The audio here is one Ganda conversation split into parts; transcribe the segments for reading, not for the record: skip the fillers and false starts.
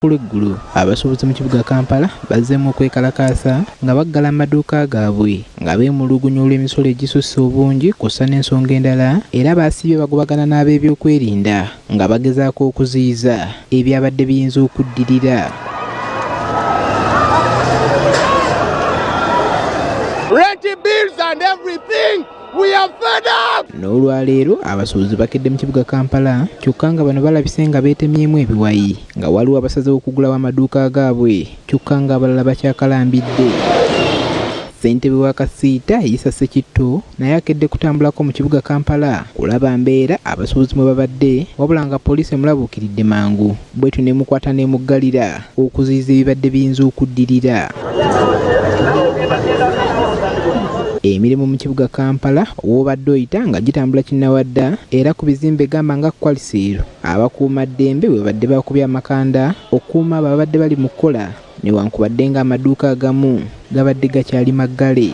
Kuleggulu abasuubuzi mu kibuga Kampala bazzeemu okwekalakaasa nga baggala amaduuka gaabwe nga beemulugunya olw'emisolo egisusse obungi kw'ossa n'ensonga endala era baasibye bagobagana n'ab'ebyokwerinda nga bagezaako okuziyiza ebyabadde biyinza okuddirira. Rent bills and everything. We are fed up! N'olwaleero abasuubuzi bakedde mu kibuga Kampala kyokka nga bano balabise nga beetemyemu ebiwayi nga waliwo abasazeewo okugulawo amaduuka gaabwe kyokka nga abalala bakyakalambidde. Ssentebe wa Kasiita Issa Ssekitto naye akedde kutambulako mu kibuga Kampala kulaba mbeera abasuubuzi mwe babadde wabula nga poliisi emulabuukiridde mangu bwetu n'emukwata n'emuggalira okuziyiza ebibadde biyinza okuddirira. Emirimu mu kibuga Kampala w'obadde oyita nga gitambula kinnawadda era ku bizimbe gamba nga Kwalisiro abakuumaddembe bwe badde bakubye amakanda okuuma abo ababadde bali mu kkola newankubadde nga amaduuka agamu gabadde gakyali maggale.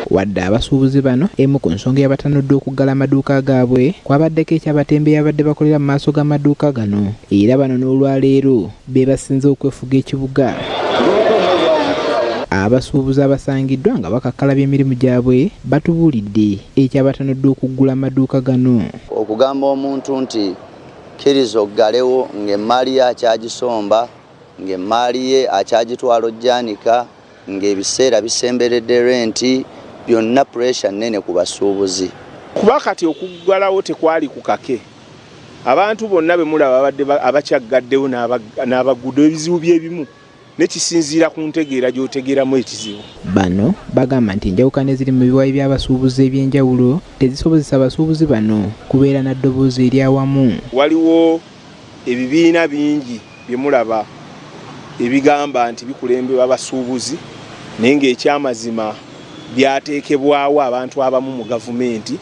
Wadde abasuubuzi bano emu ku nsonga yabatanudde okuggala amaduuka gaabwe kwabaddeko ekyabatembeeyi abadde bakolera mu maaso g'amaduuka gano era bano n'olwaleero be basinze okwefuga ekibuga. Abasuubuzi abasangiddwa nga bakakkalabya emirimu gyabwe batubuulidde ekyabatanudde okuggula amaduuka gano. Okugamba omuntu nti kkiriza oggalewo ng'emmaali ye akyagisomba ng'emmaali ye akyagitwala ojjanika ng'ebiseera bisemberedde renti byonna puresha nnene ku basuubuzi. Kuba kati okuggalawo tekwali ku kake. Abantu bonna be mulaba babadde abakyaggaddewo n'abagudde ebizibu by'ebimu nekisinziira ku ntegeera gy'otegeeramu ekizibu. Bano bagamba nti enjawukana eziri mu biwayi by'abasuubuzi eby'enjawulo tezisobozesa abasuubuzi bano kubeera na ddoboozi eryawamu. Waliwo ebibiina bingi bye mulaba ebigamba nti bikulembebwa abasuubuzi naye ng'ekyamazima byateekebwawo abantu abamu mu gavumenti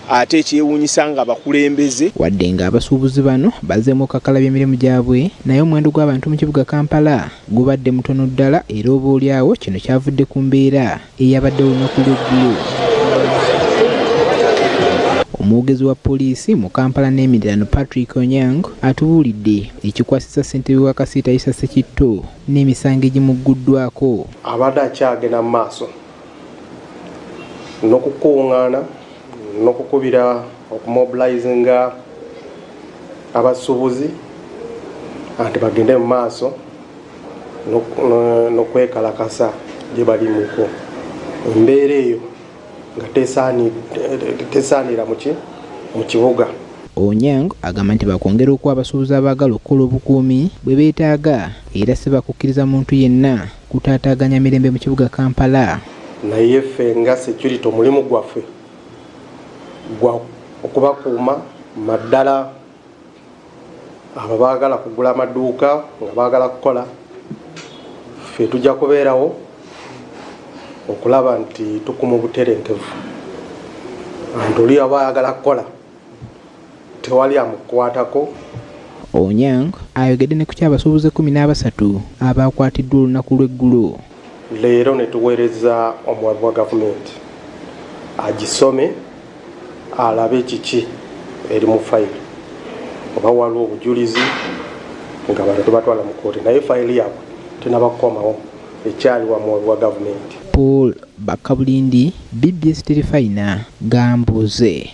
ate ekyewuunyisa nga bakulembeze. Wadde nga abasuubuzi bano bazzeemu okukakkalabya emirimu gyabwe naye omuwendo gw'abantu mu kibuga Kampala gubadde mutono ddala era oboolyawo kino kyavudde ku mbeera eyabadde olunaku lw'eggulo. Omwogezi wa poliisi mu Kampala n'emiriraano Patrick Onyang atubuulidde ekikwasisa ssentebe wa Kasiita Issa Ssekitto n'emisango egimugguddwako. Abadde akyagenda mu maaso n'okukuŋŋaana n'okukubira okumobilizinga abasuubuzi anti bagende mu maaso n'okwekalakasa gye balimuko. Embeera eyo nga tesaanira mu kibuga. Onyang agamba nti bakwongera okuwa abasuubuzi abaagala okukola obukuumi bwe beetaaga era si bakukkiriza muntu yenna kutaataaganya mirembe mu kibuga Kampala. Naye ffe nga security omulimu gwaffe gwa okubakuuma maddala abo baagala kugula amaduuka nga baagala kukola. Ffe tujja kubeerawo okulaba nti tukuma obuterenkevu anti oli aba ayagala kukola tewali amukwatako. Onyang ayogedde ne ku kyabasuubuzi 13 abakwatiddwa olunaku lw'eggulo. Leero ne tuweereza omuwabi wa gavumenti agisome alabe kiki eri mu fayiro oba waliwo obujulizi nga bano tubatwala mu kooti naye fayiro yaabwe tenabakomawo ekyali wa muwabi wa gavumenti. Paul Bakabulindi, BBS Terefayina, Gambuze.